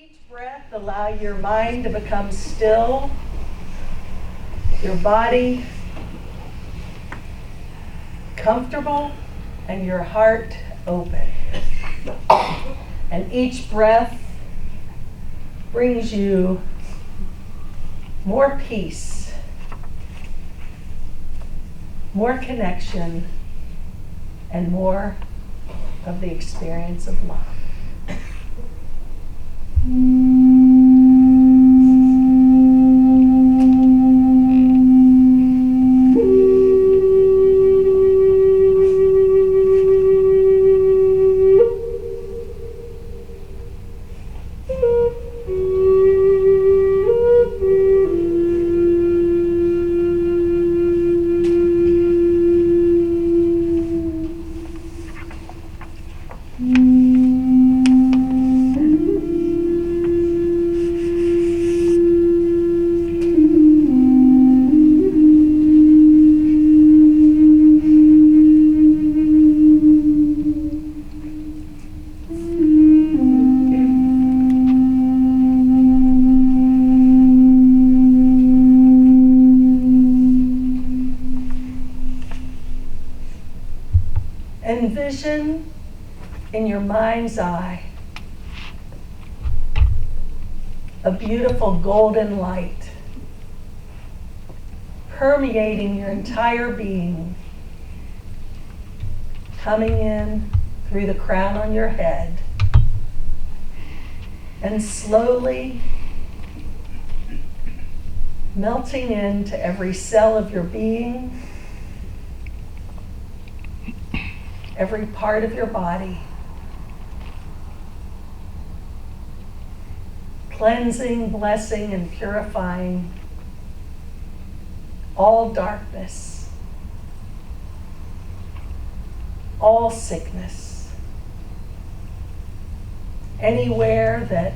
Each breath, allow your mind to become still, your body comfortable, and your heart open. And each breath brings you more peace, more connection, and more of the experience of love. Envision in your mind's eye a beautiful golden light permeating your entire being, coming in through the crown on your head and slowly melting into every cell of your being, every part of your body, cleansing, blessing, and purifying all darkness, all sickness, anywhere that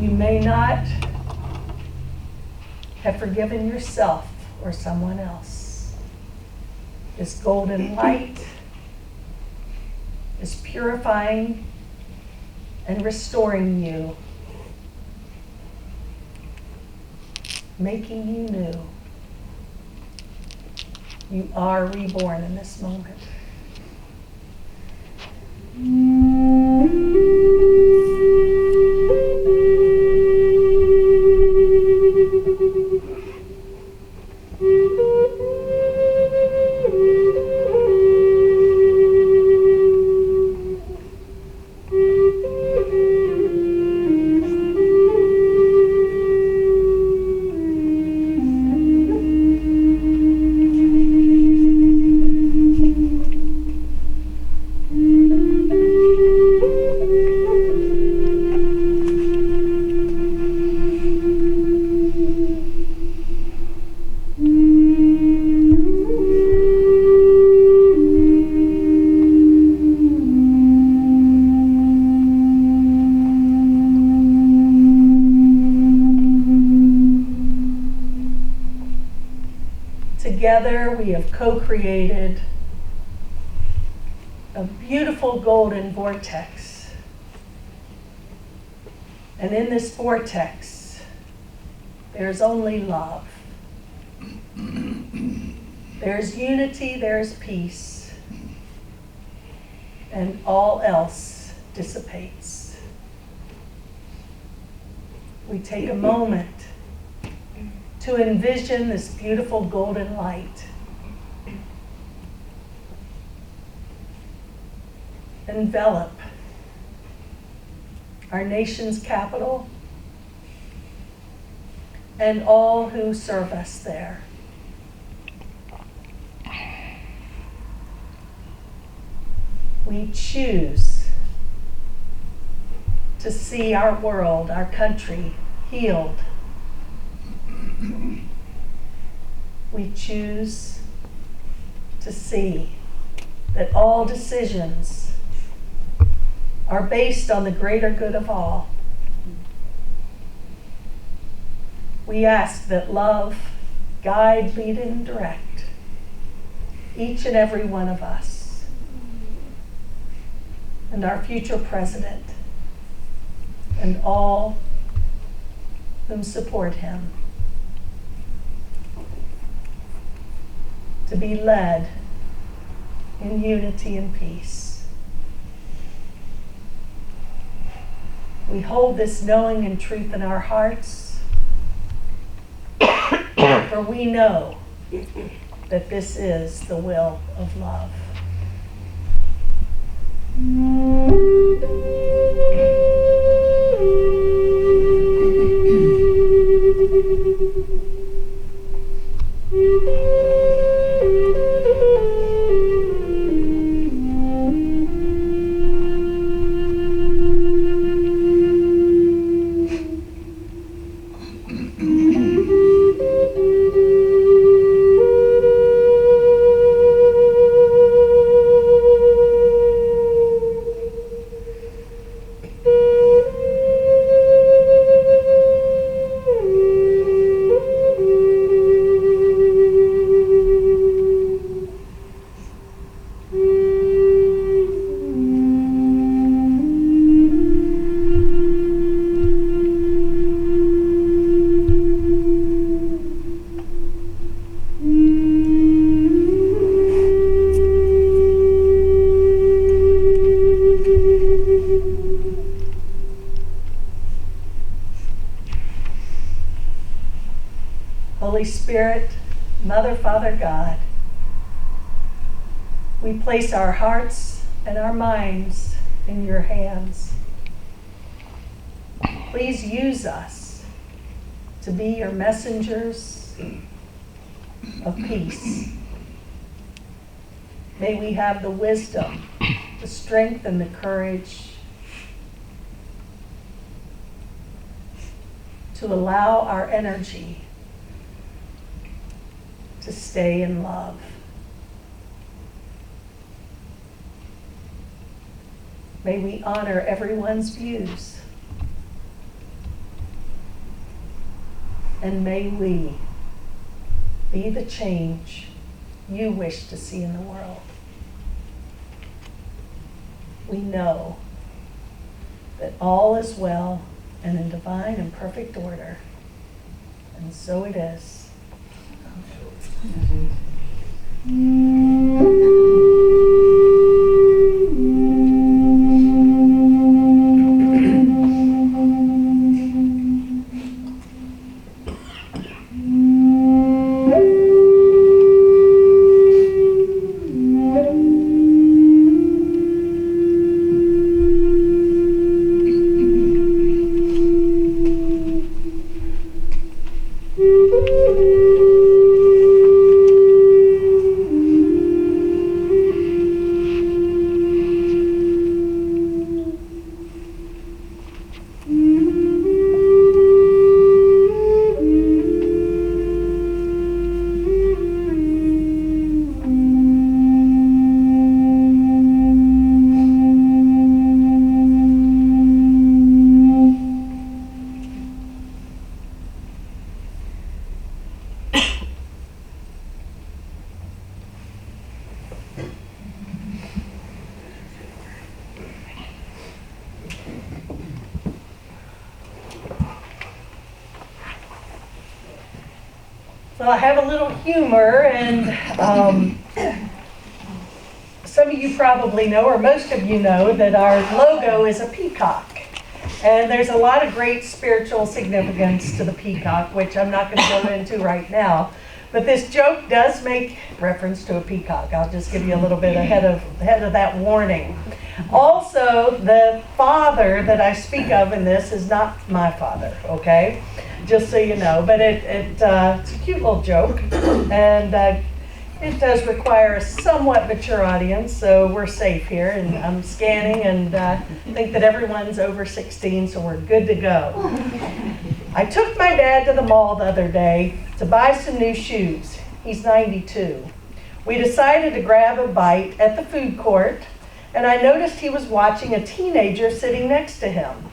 you may not have forgiven yourself or someone else. This golden light is purifying and restoring you, making you new. You are reborn in this moment. Together we have co-created a beautiful golden vortex. And in this vortex, there's only love. There's unity, there's peace, and all else dissipates. We take a moment to envision this beautiful golden light. Envelop our nation's capital and all who serve us there. We choose to see our world, our country, healed. We choose to see that all decisions are based on the greater good of all. We ask that love guide, lead, and direct each and every one of us and our future president and all whom support him, to be led in unity and peace. We hold this knowing and truth in our hearts, for we know that this is the will of love. Holy Spirit, Mother, Father, God, we place our hearts and our minds in your hands. Please use us to be your messengers of peace. May we have the wisdom, the strength, and the courage to allow our energy to stay in love. May we honor everyone's views. And may we be the change you wish to see in the world. We know that all is well and in divine and perfect order. And so it is. Well, I have a little humor, and some of you probably know, or most of you know, that our logo is a peacock. And there's a lot of great spiritual significance to the peacock, which I'm not going to go into right now. But this joke does make reference to a peacock. I'll just give you a little bit ahead of that warning. Also, the father that I speak of in this is not my father, okay? Just so you know. But it's a cute little joke. And it does require a somewhat mature audience, so we're safe here. And I'm scanning and think that everyone's over 16, so we're good to go. I took my dad to the mall the other day to buy some new shoes. He's 92. We decided to grab a bite at the food court, and I noticed he was watching a teenager sitting next to him.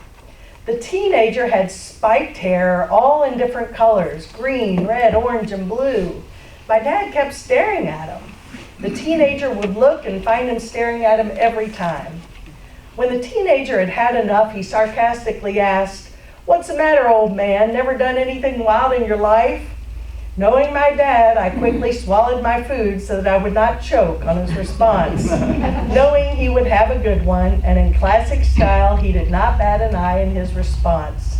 The teenager had spiked hair, all in different colors, green, red, orange, and blue. My dad kept staring at him. The teenager would look and find him staring at him every time. When the teenager had had enough, he sarcastically asked, "What's the matter, old man? Never done anything wild in your life?" Knowing my dad, I quickly swallowed my food so that I would not choke on his response. Knowing he would have a good one, and in classic style, he did not bat an eye in his response.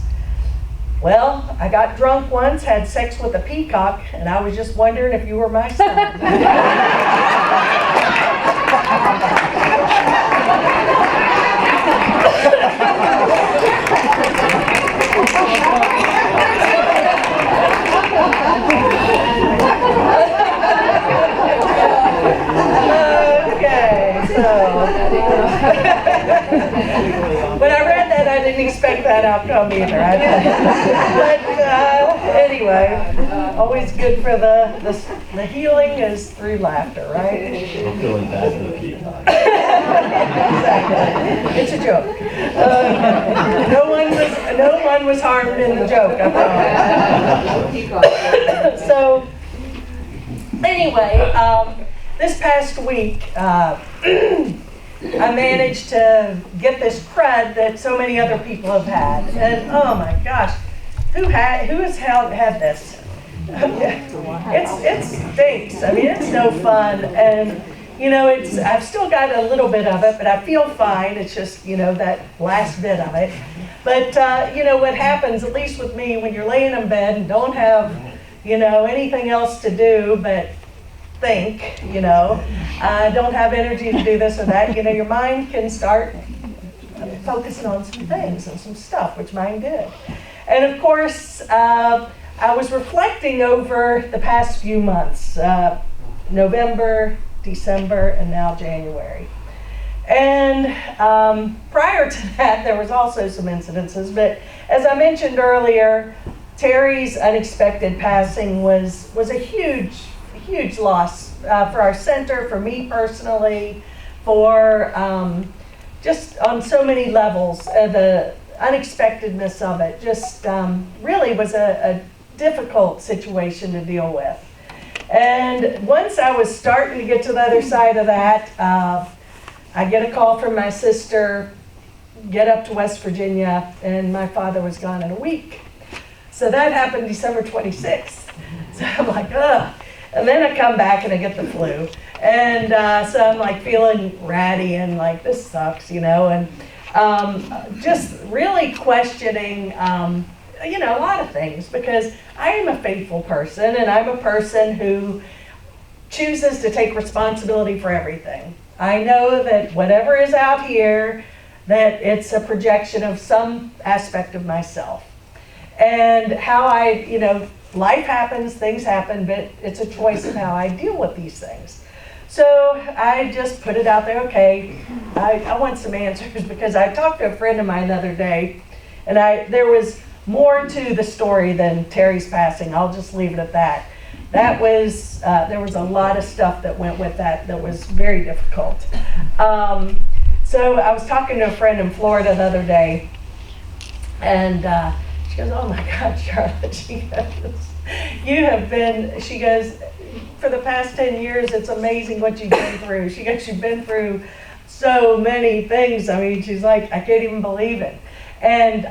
"Well, I got drunk once, had sex with a peacock, and I was just wondering if you were my son." Okay, so when I read that, I didn't expect that outcome either. But anyway, always good for the healing is through laughter, right? I'm feeling bad for the peacock. Exactly. It's a joke. No one was harmed in the joke, I promise. So anyway, this past week, I managed to get this crud that so many other people have had, and oh my gosh, who has had this? It stinks. I mean, it's no fun, and I've still got a little bit of it, but I feel fine. It's just that last bit of it. But what happens, at least with me, when you're laying in bed and don't have anything else to do but think, don't have energy to do this or that, your mind can start focusing on some things and some stuff, which mine did. And of course, I was reflecting over the past few months, November, December, and now January. And prior to that, there was also some incidences, but as I mentioned earlier, Terry's unexpected passing was a huge loss for our center, for me personally, for just on so many levels. The unexpectedness of it just really was a difficult situation to deal with. And once I was starting to get to the other side of that, I get a call from my sister, get up to West Virginia, and my father was gone in a week. So that happened December 26th. So I'm like, ugh. And then I come back and I get the flu. And so I'm like feeling ratty and like, this sucks, and just really questioning, a lot of things, because I am a faithful person, and I'm a person who chooses to take responsibility for everything. I know that whatever is out here, that it's a projection of some aspect of myself. And how life happens, things happen, but it's a choice of how I deal with these things. So I just put it out there, okay, I want some answers, because I talked to a friend of mine the other day, and there was more to the story than Terry's passing. I'll just leave it at that. That was, there was a lot of stuff that went with that was very difficult. So I was talking to a friend in Florida the other day, and she goes, "Oh my God, Charlotte," she goes, she goes, "For the past 10 years, it's amazing what you've been through." She goes, "You've been through so many things." I mean, she's like, "I can't even believe it." And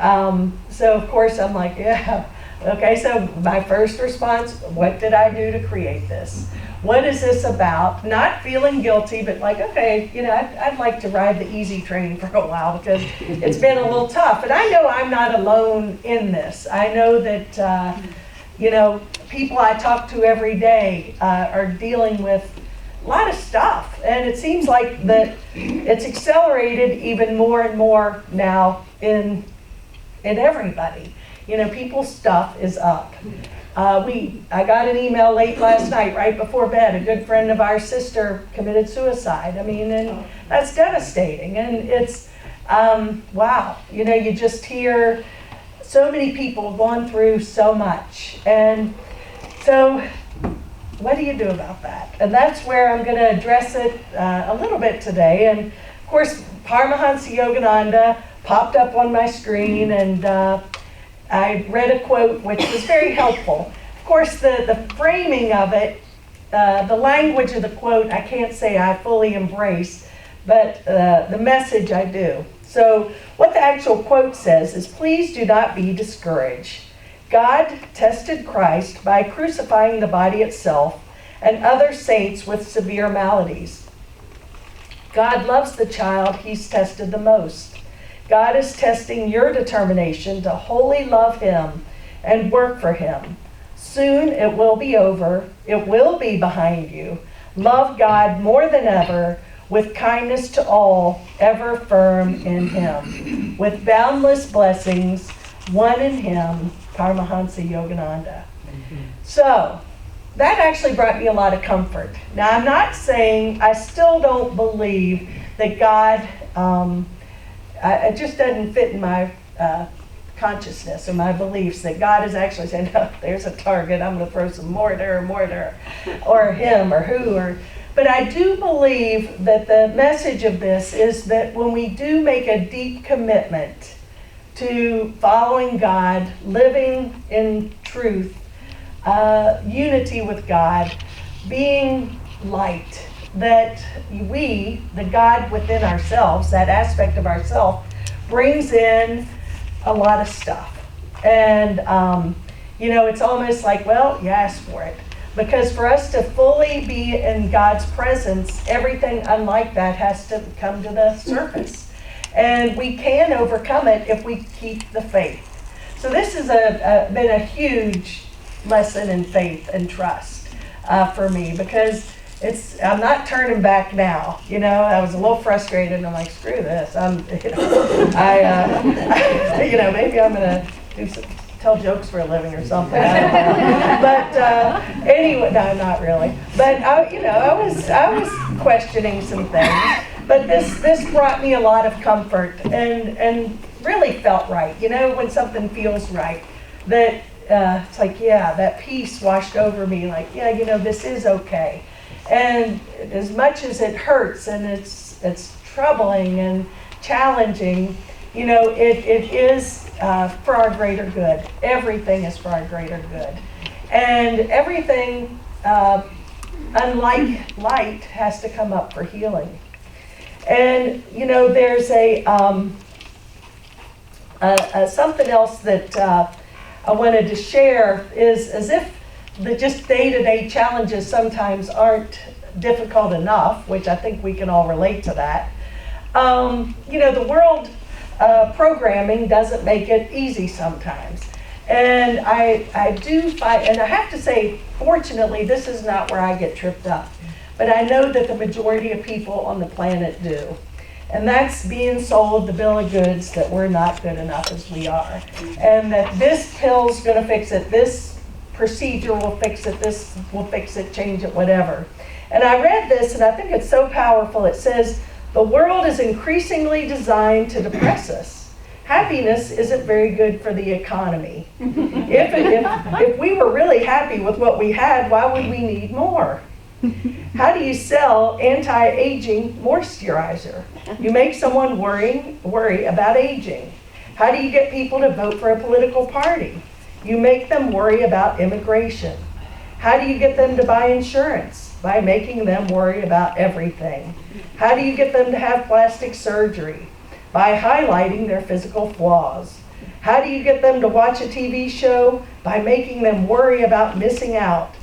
so of course I'm like, yeah, okay, so my first response, what did I do to create this? What is this about? Not feeling guilty, but like, okay, I'd like to ride the easy train for a while, because it's been a little tough. And I know I'm not alone in this. I know that, people I talk to every day are dealing with a lot of stuff. And it seems like that it's accelerated even more and more now in everybody. People's stuff is up. I got an email late last night, right before bed. A good friend of our sister committed suicide. I mean, and that's devastating. And it's, wow. You just hear so many people going through so much. And so what do you do about that? And that's where I'm going to address it a little bit today. And of course, Paramahansa Yogananda popped up on my screen, and I read a quote which was very helpful. Of course, the framing of it, the language of the quote, I can't say I fully embrace, but the message I do. So what the actual quote says is, "Please do not be discouraged. God tested Christ by crucifying the body itself and other saints with severe maladies. God loves the child he's tested the most. God is testing your determination to wholly love him and work for him. Soon it will be over. It will be behind you. Love God more than ever, with kindness to all, ever firm in him, with boundless blessings, one in him, Paramahansa Yogananda." So, that actually brought me a lot of comfort. Now, I'm not saying I still don't believe that God, it just doesn't fit in my consciousness or my beliefs that God is actually saying, "Oh, there's a target, I'm going to throw some mortar, or him, or who, but I do believe that the message of this is that when we do make a deep commitment to following God, living in truth, unity with God, being light, that we, the God within ourselves, that aspect of ourselves, brings in a lot of stuff. And, it's almost like, well, you asked for it. Because for us to fully be in God's presence, everything unlike that has to come to the surface. And we can overcome it if we keep the faith. So this has been a huge lesson in faith and trust for me, because I'm not turning back now. I was a little frustrated, and I'm like, screw this. Maybe I'm going to tell jokes for a living or something. I don't know. But anyway, no, not really. But I was questioning some things. But this brought me a lot of comfort and really felt right. When something feels right, that it's like, yeah, that peace washed over me. Like, yeah, this is okay. And as much as it hurts and it's troubling and challenging, it is for our greater good. Everything is for our greater good. And everything, unlike light, has to come up for healing. And, there's something else that I wanted to share is, as if the just day-to-day challenges sometimes aren't difficult enough, which I think we can all relate to that. The world programming doesn't make it easy sometimes. And I do find, and I have to say, fortunately, this is not where I get tripped up. But I know that the majority of people on the planet do. And that's being sold the bill of goods that we're not good enough as we are. And that this pill's going to fix it, this procedure will fix it, this will fix it, change it, whatever. And I read this, and I think it's so powerful. It says, "The world is increasingly designed to depress us. Happiness isn't very good for the economy. If we were really happy with what we had, why would we need more? How do you sell anti-aging moisturizer? You make someone worry about aging. How do you get people to vote for a political party? You make them worry about immigration. How do you get them to buy insurance? By making them worry about everything. How do you get them to have plastic surgery? By highlighting their physical flaws. How do you get them to watch a TV show? By making them worry about missing out.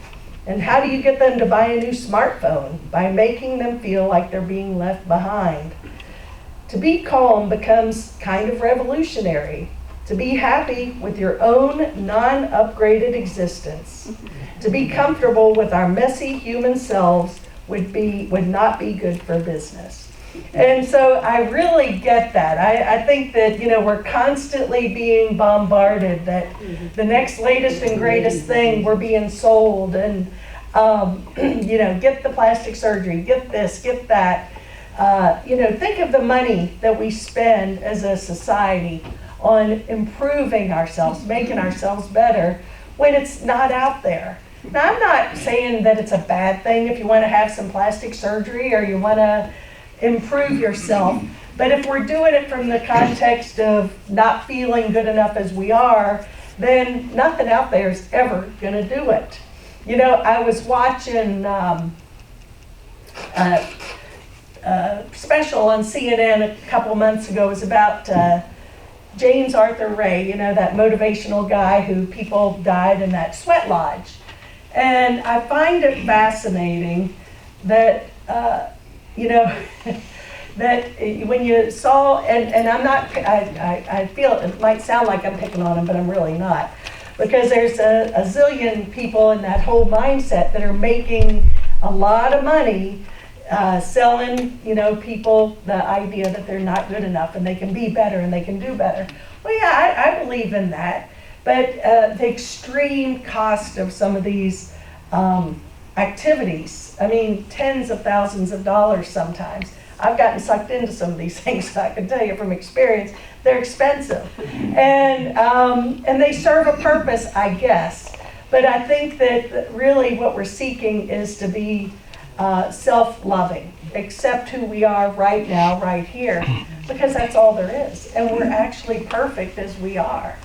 And how do you get them to buy a new smartphone? By making them feel like they're being left behind. To be calm becomes kind of revolutionary. To be happy with your own non-upgraded existence. To be comfortable with our messy human selves would not be good for business." And so I really get that. I think that, we're constantly being bombarded that the next latest and greatest thing we're being sold, and, get the plastic surgery, get this, get that. Think of the money that we spend as a society on improving ourselves, making ourselves better, when it's not out there. Now, I'm not saying that it's a bad thing if you want to have some plastic surgery or you want to improve yourself, but if we're doing it from the context of not feeling good enough as we are, then nothing out there is ever going to do it. I was watching special on CNN a couple months ago. It was about James Arthur Ray, you know, that motivational guy who people died in that sweat lodge. And I find it fascinating that, you know, that when you saw, and I'm not, I feel it might sound like I'm picking on him, but I'm really not. Because there's a zillion people in that whole mindset that are making a lot of money selling, you know, people the idea that they're not good enough and they can be better and they can do better. Well, yeah, I believe in that. But the extreme cost of some of these activities, I mean, tens of thousands of dollars sometimes. I've gotten sucked into some of these things, so I can tell you from experience, they're expensive. And they serve a purpose, I guess. But I think that really what we're seeking is to be self-loving, accept who we are right now, right here, because that's all there is. And we're actually perfect as we are.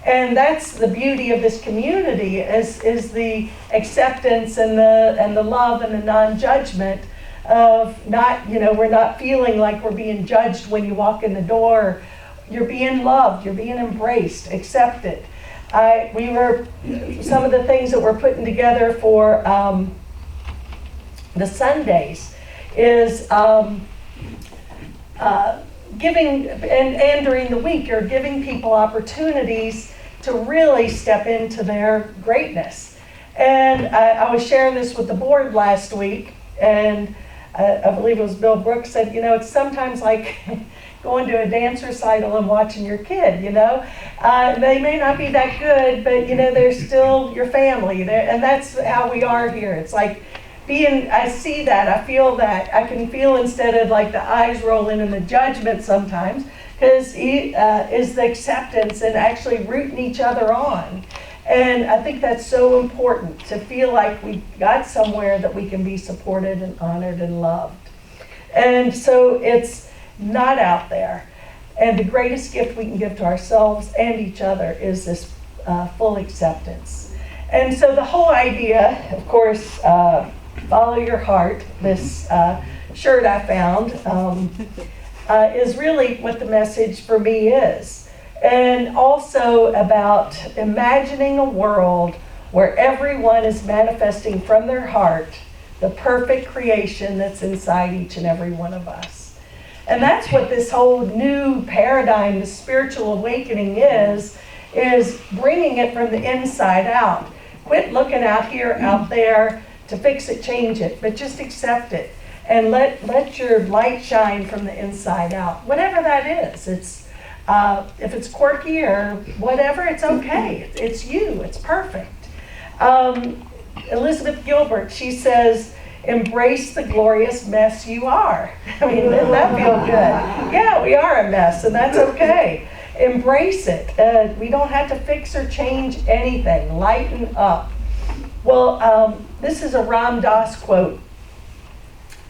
And that's the beauty of this community is the acceptance and the love and the non-judgment of not, you know, we're not feeling like we're being judged when you walk in the door. You're being loved, you're being embraced, accepted. Some of the things that we're putting together for the Sundays is giving, and during the week, you're giving people opportunities to really step into their greatness. And I was sharing this with the board last week, and I believe it was Bill Brooks said, you know, it's sometimes like going to a dance recital and watching your kid, you know. They may not be that good, but, you know, they're still your family. And that's how we are here. It's like I see that, I feel that. I can feel instead of like the eyes rolling and the judgment sometimes, because is the acceptance and actually rooting each other on. And I think that's so important, to feel like we got somewhere that we can be supported and honored and loved. And so it's not out there. And the greatest gift we can give to ourselves and each other is this full acceptance. And so the whole idea, of course, follow your heart, this shirt I found, is really what the message for me is. And also about imagining a world where everyone is manifesting from their heart the perfect creation that's inside each and every one of us. And that's what this whole new paradigm, the spiritual awakening is bringing it from the inside out. Quit looking out here, out there to fix it, change it, but just accept it. And let your light shine from the inside out. Whatever that is. If it's quirky or whatever, it's okay. It's you. It's perfect. Elizabeth Gilbert, she says, embrace the glorious mess you are. I mean, doesn't that feel good? Yeah, we are a mess, and that's okay. Embrace it. We don't have to fix or change anything. Lighten up. Well, this is a Ram Dass quote.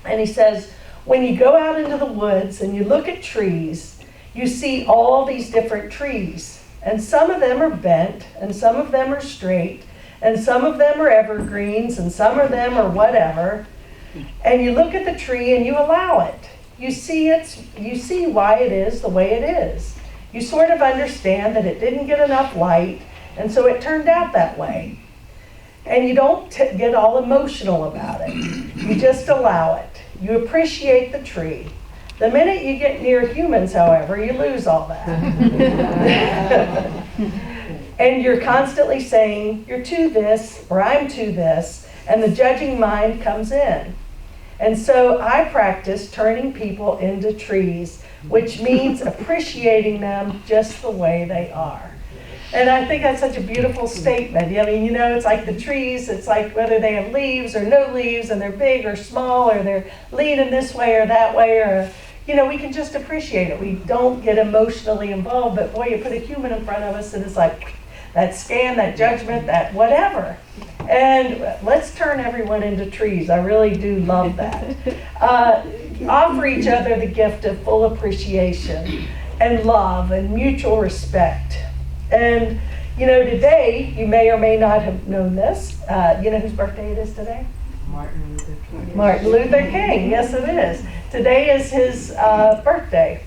And he says, when you go out into the woods and you look at trees, you see all these different trees. And some of them are bent, and some of them are straight, and some of them are evergreens, and some of them are whatever. And you look at the tree and you allow it. You see why it is the way it is. You sort of understand that it didn't get enough light, and so it turned out that way. And you don't get all emotional about it. You just allow it. You appreciate the tree. The minute you get near humans, however, you lose all that. And you're constantly saying, you're to this, or I'm to this, and the judging mind comes in. And so I practice turning people into trees, which means appreciating them just the way they are. And I think that's such a beautiful statement. I mean, you know, it's like the trees, it's like whether they have leaves or no leaves, and they're big or small, or they're leaning this way or that way, or, you know, we can just appreciate it. We don't get emotionally involved, but boy, you put a human in front of us and it's like that scan, that judgment, that whatever. And let's turn everyone into trees. I really do love that. Offer each other the gift of full appreciation and love and mutual respect. And, you know, today, you may or may not have known this. You know whose birthday it is today? Martin Luther King. Martin Luther King, yes it is. Today is his birthday.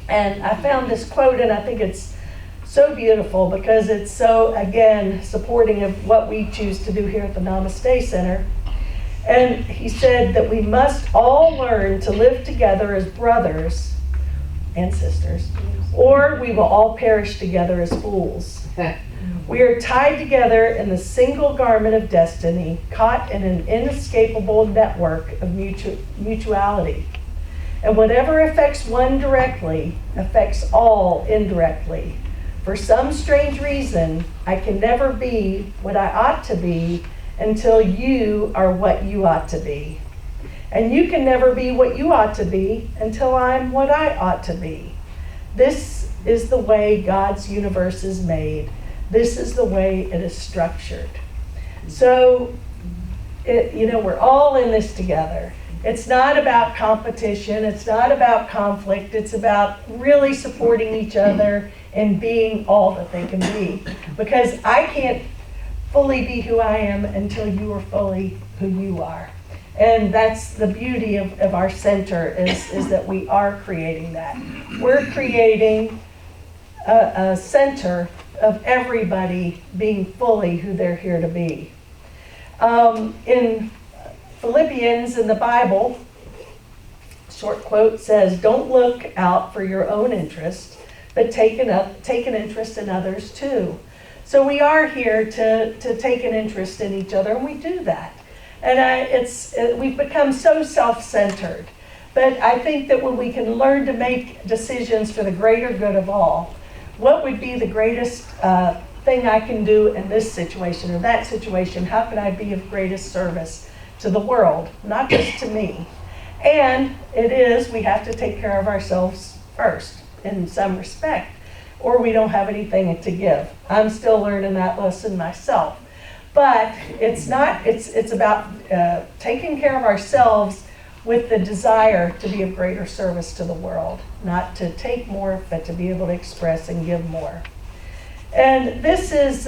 And I found this quote, and I think it's so beautiful because it's so, again, supporting of what we choose to do here at the Namaste Center. And he said that we must all learn to live together as brothers and sisters, or we will all perish together as fools. We are tied together in the single garment of destiny, caught in an inescapable network of mutuality. And whatever affects one directly affects all indirectly. For some strange reason, I can never be what I ought to be until you are what you ought to be. And you can never be what you ought to be until I'm what I ought to be. This is the way God's universe is made. This is the way it is structured. So, we're all in this together. It's not about competition. It's not about conflict. It's about really supporting each other and being all that they can be. Because I can't fully be who I am until you are fully who you are. And that's the beauty of our center is that we are creating that. We're creating a center of everybody being fully who they're here to be. In Philippians in the Bible, short quote says, "Don't look out for your own interest, but take an interest in others too." So we are here to take an interest in each other, and we do that. And we've become so self-centered. But I think that when we can learn to make decisions for the greater good of all, what would be the greatest thing I can do in this situation or that situation? How can I be of greatest service to the world, not just to me? And we have to take care of ourselves first in some respect, or we don't have anything to give. I'm still learning that lesson myself. But it's about taking care of ourselves with the desire to be of greater service to the world, not to take more, but to be able to express and give more. And this is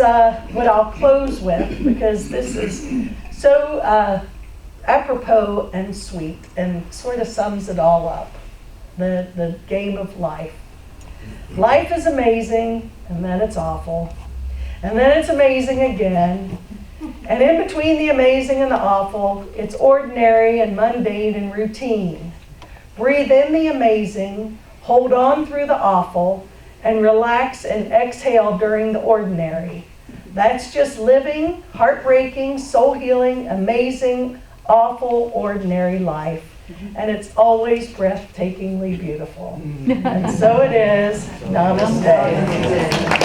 what I'll close with, because this is so apropos and sweet and sort of sums it all up, the game of life. Life is amazing, and then it's awful, and then it's amazing again. And in between the amazing and the awful, it's ordinary and mundane and routine. Breathe in the amazing, hold on through the awful, and relax and exhale during the ordinary. That's just living, heartbreaking, soul-healing, amazing, awful, ordinary life. And it's always breathtakingly beautiful. And so it is. Namaste.